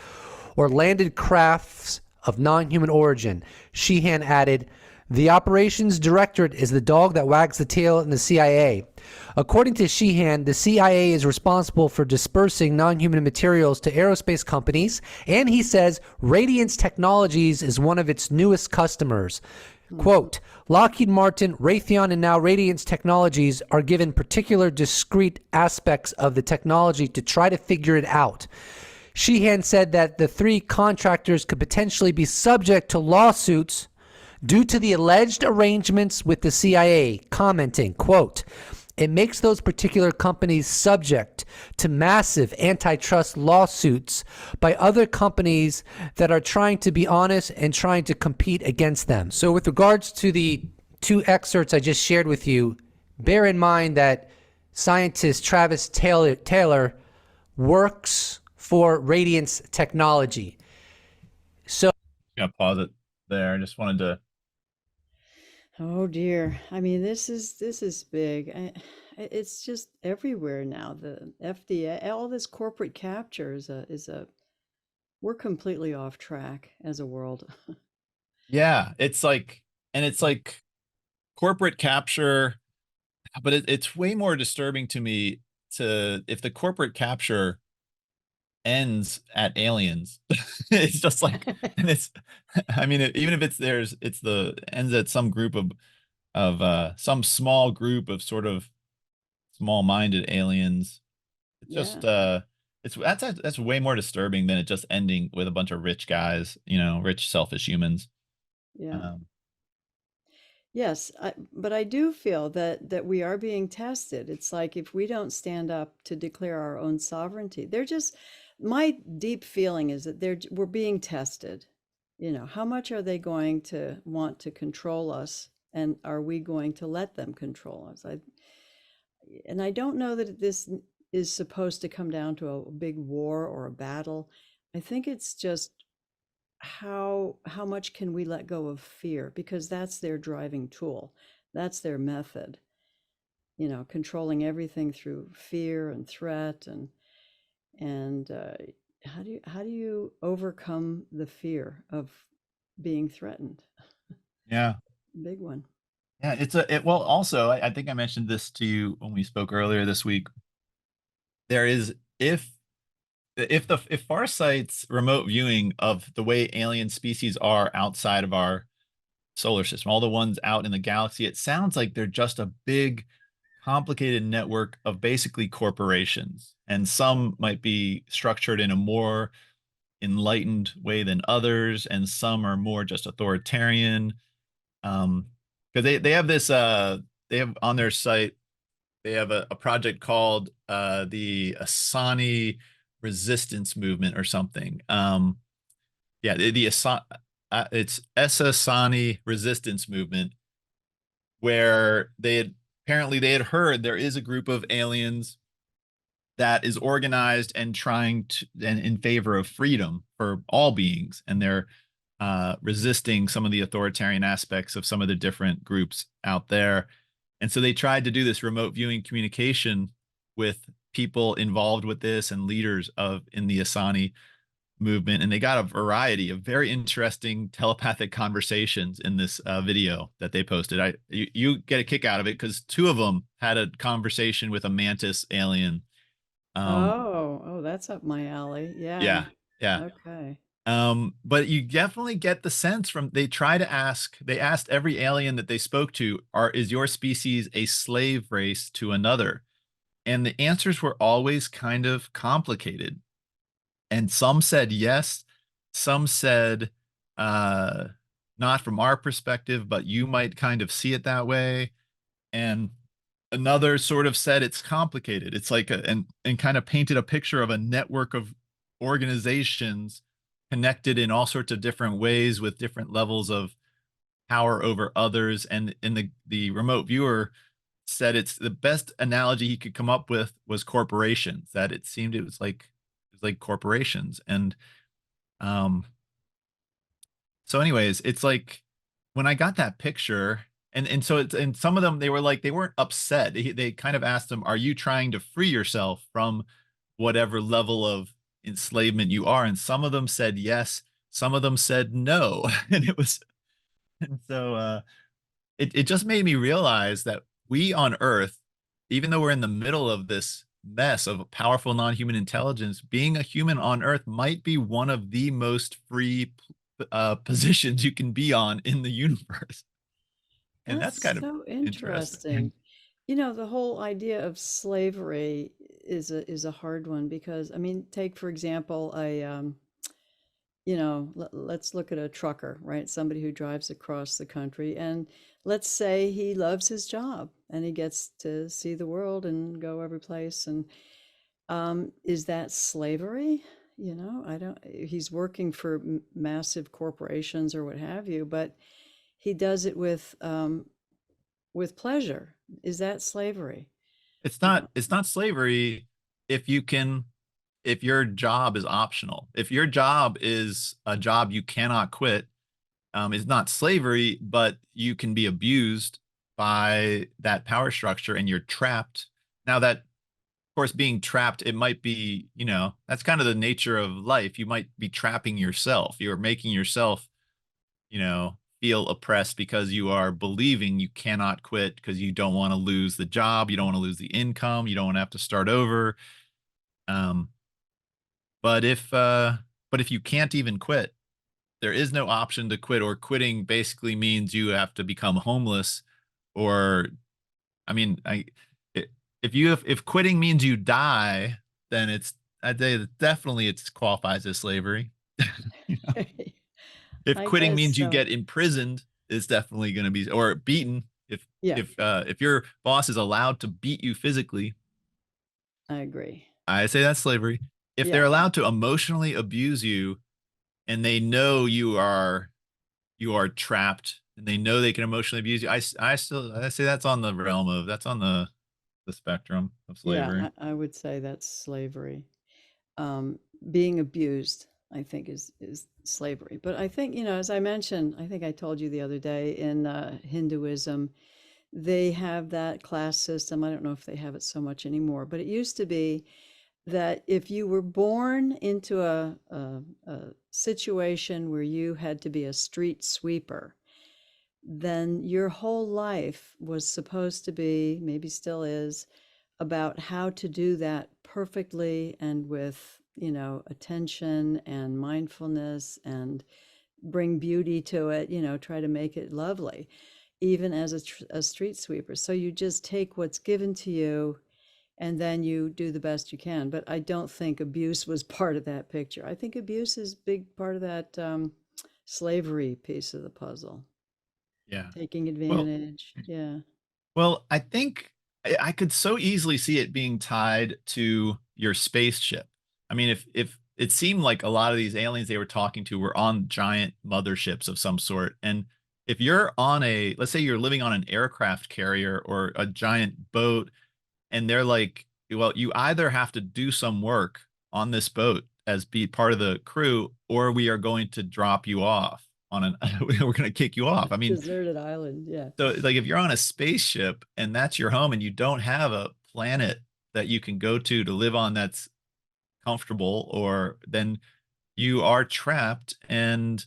Speaker 3: or landed crafts of non-human origin. Sheehan added, the operations directorate is the dog that wags the tail in the CIA. According to Sheehan, the CIA is responsible for dispersing non-human materials to aerospace companies, and he says Radiance Technologies is one of its newest customers. Quote, Lockheed Martin, Raytheon, and now Radiance Technologies are given particular discrete aspects of the technology to try to figure it out. Sheehan said that the three contractors could potentially be subject to lawsuits due to the alleged arrangements with the CIA, commenting, quote, it makes those particular companies subject to massive antitrust lawsuits by other companies that are trying to be honest and trying to compete against them. So with regards to the two excerpts I just shared with you, bear in mind that scientist Travis Taylor works for Radiance Technology. So
Speaker 1: I'm gonna pause it there. I just wanted to.
Speaker 2: Oh dear. I mean, this is big. It's just everywhere now. The FDA, all this corporate capture is a we're completely off track as a world.
Speaker 1: Yeah, it's like, and it's like corporate capture, but it's way more disturbing to me to if the corporate capture ends at aliens. It's just like, and it's, I mean, even if it's the ends at some group of some small group of sort of small-minded aliens. It's
Speaker 2: Yeah,
Speaker 1: just it's that's way more disturbing than it just ending with a bunch of rich guys, rich selfish humans.
Speaker 2: yeah.
Speaker 1: Um,
Speaker 2: Yes, but I do feel that we are being tested. It's like if we don't stand up to declare our own sovereignty, they're just my deep feeling is that we're being tested. How much are they going to want to control us, and are we going to let them control us? And I don't know that this is supposed to come down to a big war or a battle. I think it's just how much can we let go of fear, because that's their driving tool, that's their method, controlling everything through fear and threat, and how do you overcome the fear of being threatened?
Speaker 1: yeah.
Speaker 2: Big one.
Speaker 1: Yeah, well, also, I think I mentioned this to you when we spoke earlier this week. There is if Farsight's remote viewing of the way alien species are outside of our solar system, all the ones out in the galaxy, it sounds like they're just a big, complicated network of basically corporations. And some might be structured in a more enlightened way than others, and some are more just authoritarian. Because they have this they have on their site, they have a project called the Asani Resistance Movement or something. Yeah, it's Asani Resistance Movement, where they had heard there is a group of aliens that is organized and trying to and in favor of freedom for all beings, and they're resisting some of the authoritarian aspects of some of the different groups out there. And so they tried to do this remote viewing communication with people involved with this and leaders of in the Asani movement, and they got a variety of very interesting telepathic conversations in this video that they posted. You get a kick out of it because two of them had a conversation with a mantis alien.
Speaker 2: Oh, that's up my alley. Yeah.
Speaker 1: Yeah, yeah.
Speaker 2: Okay.
Speaker 1: But you definitely get the sense from they asked every alien that they spoke to, is your species a slave race to another? And the answers were always kind of complicated. And some said yes, some said not from our perspective, but you might kind of see it that way. And another sort of said it's complicated. It's like and kind of painted a picture of a network of organizations connected in all sorts of different ways with different levels of power over others. And in the remote viewer said it's the best analogy he could come up with was corporations, that it seemed it was like corporations. And um so anyways, it's like when I got that picture, and so it's, and some of them, they were like, they weren't upset. They kind of asked them, "Are you trying to free yourself from whatever level of enslavement you are?" And some of them said yes, some of them said no. And it was, and so it just made me realize that we on Earth, even though we're in the middle of this mess of powerful non-human intelligence, being a human on Earth might be one of the most free positions you can be on in the universe, and that's
Speaker 2: That's
Speaker 1: kind of
Speaker 2: so
Speaker 1: interesting.
Speaker 2: interesting. You know, the whole idea of slavery is a hard one because I mean, take for example let's look at a trucker, right? Somebody who drives across the country, and let's say he loves his job and he gets to see the world and go every place. And is that slavery? You know, I don't, he's working for massive corporations or what have you, but he does it with pleasure. Is that slavery? You know,
Speaker 1: It's not slavery if you can, if your job is optional. If your job is a job you cannot quit, it's not slavery, but you can be abused by that power structure and you're trapped. Now that, of course, being trapped, it might be, you know, that's kind of the nature of life. You might be trapping yourself. You're making yourself, you know, feel oppressed because you are believing you cannot quit because you don't want to lose the job, you don't want to lose the income, you don't want to have to start over. Um, but if you can't even quit, there is no option to quit, or quitting basically means you have to become homeless, or I mean, I if quitting means you die, then it's, I'd say that definitely it's qualifies as slavery. You know? If
Speaker 2: I
Speaker 1: quitting
Speaker 2: guess
Speaker 1: means you
Speaker 2: so.
Speaker 1: get imprisoned, it's definitely going to be, or beaten.
Speaker 2: Yeah,
Speaker 1: If your boss is allowed to beat you physically,
Speaker 2: I agree.
Speaker 1: I say that's slavery. If they're
Speaker 2: Yeah,
Speaker 1: allowed to emotionally abuse you and they know you are trapped and they know they can emotionally abuse you, I still, I say that's on the realm of, that's on the spectrum of
Speaker 2: yeah,
Speaker 1: slavery.
Speaker 2: I would say that's slavery. Um, Being abused, I think, is slavery. But I think, you know, as I mentioned, I think I told you the other day in Hinduism, they have that class system. I don't know if they have it so much anymore, but it used to be that if you were born into a situation where you had to be a street sweeper, then your whole life was supposed to be, maybe still is, about how to do that perfectly and with, you know, attention and mindfulness and bring beauty to it, you know, try to make it lovely, even as a street sweeper. So you just take what's given to you and then you do the best you can. But I don't think abuse was part of that picture. I think abuse is a big part of that slavery piece of the puzzle,
Speaker 1: Yeah.
Speaker 2: taking
Speaker 1: Well,
Speaker 2: advantage. Yeah.
Speaker 1: well, I think I could so easily see it being tied to your spaceship. I mean, if it seemed like a lot of these aliens they were talking to were on giant motherships of some sort, and if you're on a, let's say you're living on an aircraft carrier or a giant boat, and they're like, well, you either have to do some work on this boat as be part of the crew, or we are going to drop you off on an, we're going to kick you off. I mean,
Speaker 2: Deserted island. Yeah.
Speaker 1: so like if you're on a spaceship and that's your home and you don't have a planet that you can go to live on that's comfortable, or then you are trapped and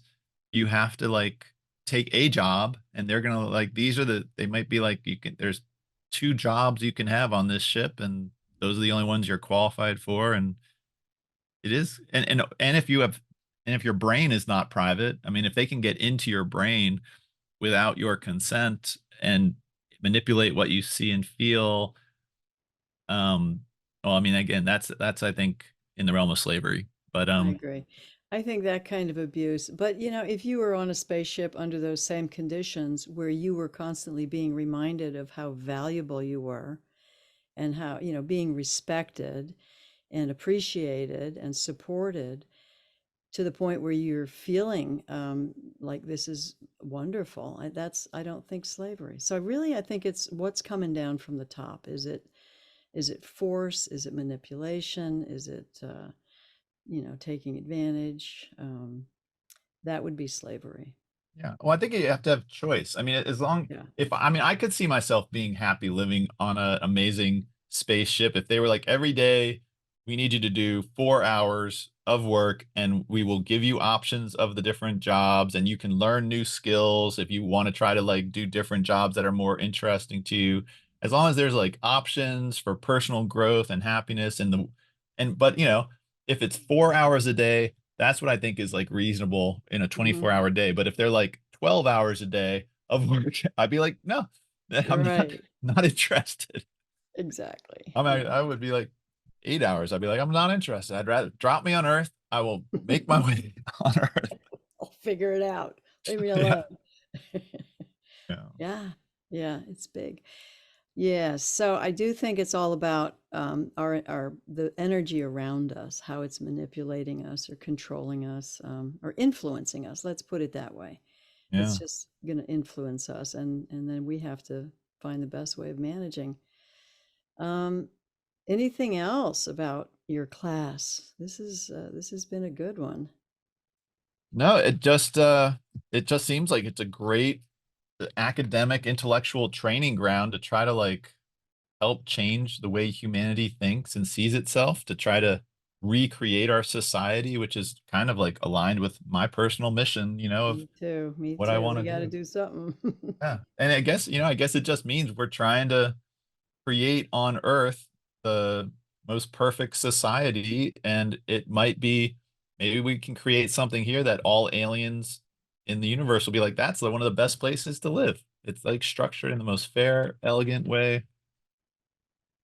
Speaker 1: you have to like take a job, and they're gonna like, these are the, they might be like, you can, there's two jobs you can have on this ship and those are the only ones you're qualified for. And it is, and if you have, and if your brain is not private, I mean, if they can get into your brain without your consent and manipulate what you see and feel, um well, I mean, again, that's I think in the realm of slavery. But
Speaker 2: I agree. I think that kind of abuse. But, if you were on a spaceship under those same conditions where you were constantly being reminded of how valuable you were and how, being respected and appreciated and supported to the point where you're feeling like this is wonderful. I don't think slavery. So really, I think it's what's coming down from the top. Is it force? Is it manipulation? Is it taking advantage? That would be slavery.
Speaker 1: Yeah. Well, I think you have to have choice. I mean, as long
Speaker 2: Yeah.
Speaker 1: if I mean, I could see myself being happy living on an amazing spaceship if they were like every day we need you to do 4 hours of work and we will give you options of the different jobs and you can learn new skills if you want to try to like do different jobs that are more interesting to you. As long as there's like options for personal growth and happiness but if it's 4 hours a day, that's what I think is, like, reasonable in a
Speaker 2: Hmm.
Speaker 1: 24-hour day, but if they're, like, 12 hours a day of work, I'd be like, "No, I'm not
Speaker 2: Right.
Speaker 1: not interested."
Speaker 2: Exactly.
Speaker 1: I would be like 8 hours, I'd be like, "I'm not interested, I'd rather drop me on Earth, I will make my way on Earth."
Speaker 2: I'll figure it out. Leave me
Speaker 1: Yeah,
Speaker 2: alone.
Speaker 1: yeah.
Speaker 2: Yeah. Yeah. It's big. Yeah, so I do think it's all about our the energy around us, how it's manipulating us or controlling us or influencing us. Let's put it that way. It's
Speaker 1: Yeah.
Speaker 2: just going to influence us, and then we have to find the best way of managing. Um, Anything else about your class? This has been a good one.
Speaker 1: No, it just seems like it's a great academic, intellectual training ground to try to, like, help change the way humanity thinks and sees itself to try to recreate our society, which is kind of like aligned with my personal mission, of
Speaker 2: Me too. Me
Speaker 1: what I
Speaker 2: too.
Speaker 1: want
Speaker 2: We
Speaker 1: to
Speaker 2: got to
Speaker 1: do.
Speaker 2: do something.
Speaker 1: Yeah. And I guess it just means we're trying to create on Earth the most perfect society. And it might be maybe we can create something here that all aliens in the universe will be like, that's one of the best places to live. It's like structured in the most fair, elegant way.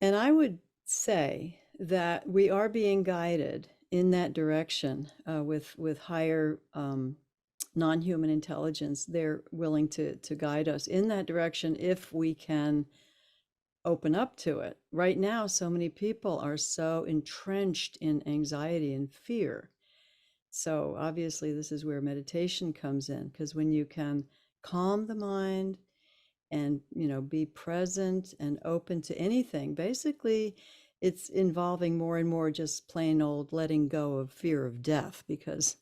Speaker 2: And I would say that we are being guided in that direction with higher non-human intelligence. They're willing to guide us in that direction if we can open up to it. Right now, so many people are so entrenched in anxiety and fear. So obviously, this is where meditation comes in, because when you can calm the mind and be present and open to anything, basically it's involving more and more just plain old letting go of fear of death, because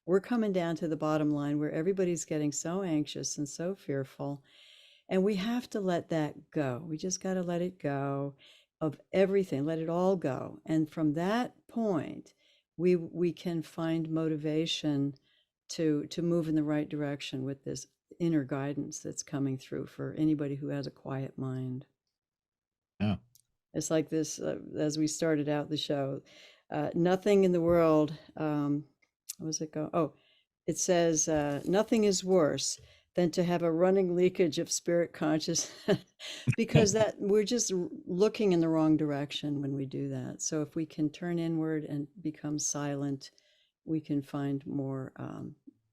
Speaker 2: we're coming down to the bottom line where everybody's getting so anxious and so fearful, and we have to let that go. We just got to let it go of everything, let it all go, and from that point we can find motivation to move in the right direction with this inner guidance that's coming through for anybody who has a quiet mind.
Speaker 1: Yeah.
Speaker 2: It's like this, as we started out the show, nothing in the world, what was it go? Oh, it says, nothing is worse than to have a running leakage of spirit consciousness because that we're just looking in the wrong direction when we do that. So if we can turn inward and become silent, we can find more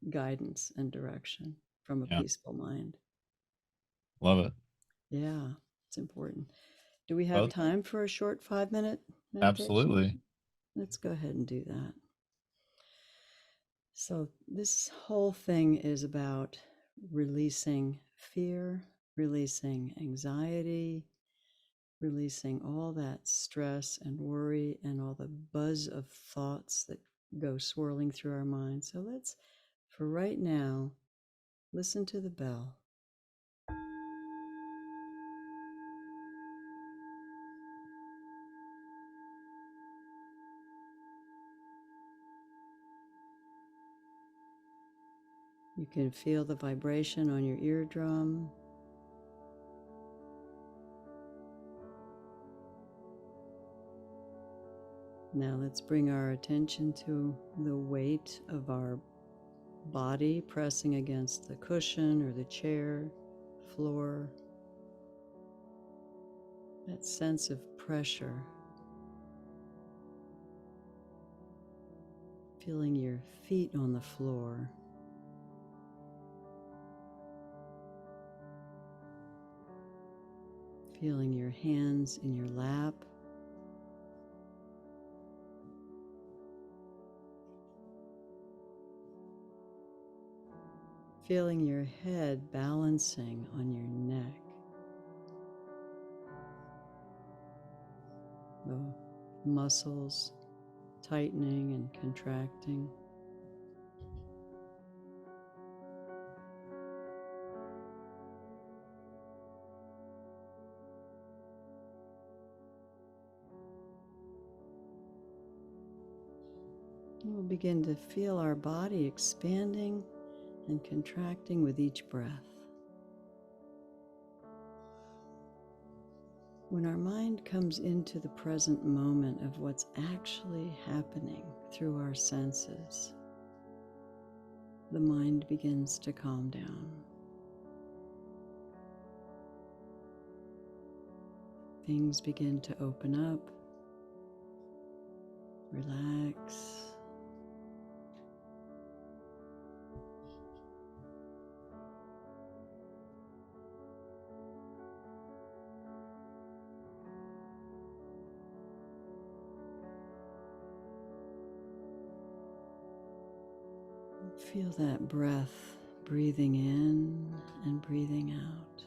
Speaker 2: guidance and direction from a
Speaker 1: Yeah.
Speaker 2: peaceful mind.
Speaker 1: Love it.
Speaker 2: Yeah, it's important. Do we have
Speaker 1: Well,
Speaker 2: time for a short 5-minute meditation?
Speaker 1: absolutely.
Speaker 2: Let's go ahead and do that. So, this whole thing is about releasing fear, releasing anxiety, releasing all that stress and worry and all the buzz of thoughts that go swirling through our minds. So, let's, for right now, listen to the bell. You can feel the vibration on your eardrum. Now let's bring our attention to the weight of our body pressing against the cushion or the chair, floor. That sense of pressure. Feeling your feet on the floor. Feeling your hands in your lap. Feeling your head balancing on your neck. The muscles tightening and contracting. We'll begin to feel our body expanding and contracting with each breath. When our mind comes into the present moment of what's actually happening through our senses, the mind begins to calm down. Things begin to open up, relax. Feel that breath breathing in and breathing out.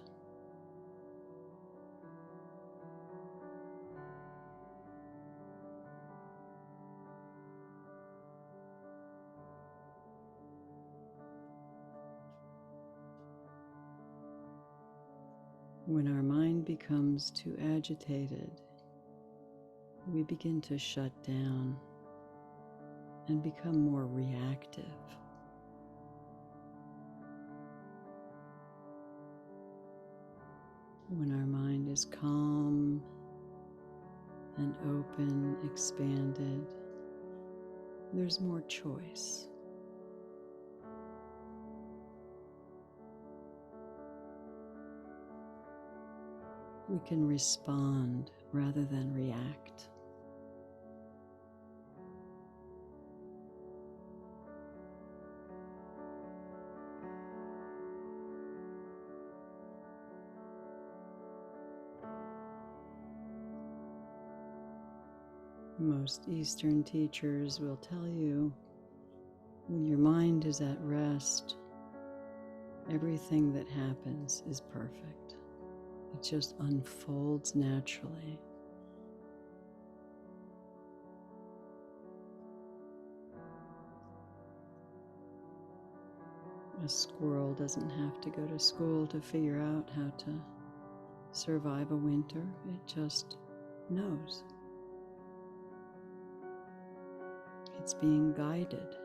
Speaker 2: When our mind becomes too agitated, we begin to shut down and become more reactive. When our mind is calm and open, expanded, there's more choice. We can respond rather than react. Most Eastern teachers will tell you when your mind is at rest, everything that happens is perfect. It just unfolds naturally. A squirrel doesn't have to go to school to figure out how to survive a winter. It just knows. It's being guided.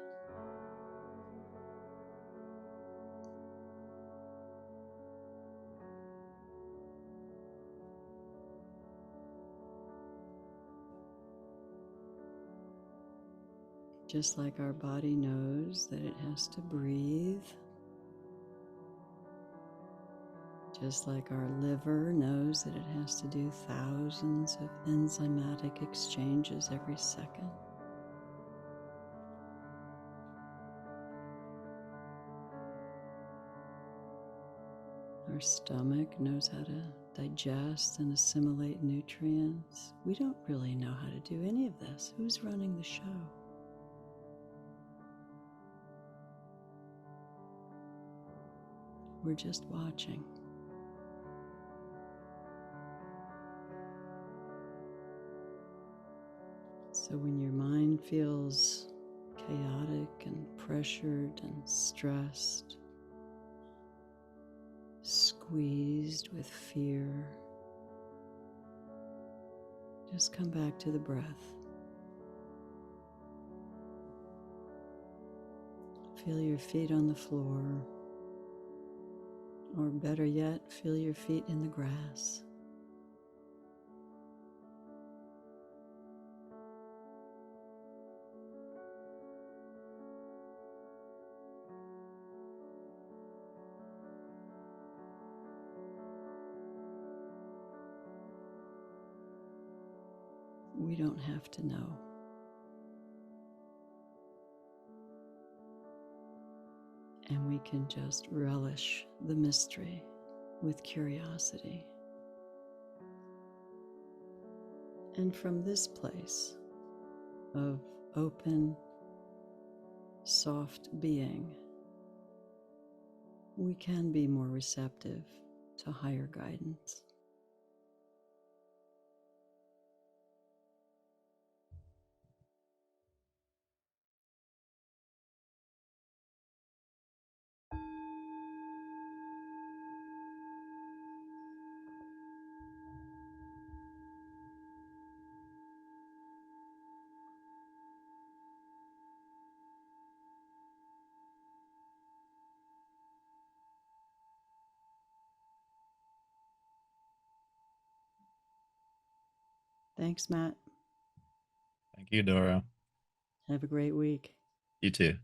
Speaker 2: Just like our body knows that it has to breathe, just like our liver knows that it has to do thousands of enzymatic exchanges every second. Our stomach knows how to digest and assimilate nutrients. We don't really know how to do any of this. Who's running the show? We're just watching. So when your mind feels chaotic and pressured and stressed, squeezed with fear, just come back to the breath. Feel your feet on the floor, or better yet, feel your feet in the grass. We don't have to know. And we can just relish the mystery with curiosity. And from this place of open, soft being, we can be more receptive to higher guidance. Thanks, Matt.
Speaker 1: Thank you, Doro.
Speaker 2: Have a great week.
Speaker 1: You too.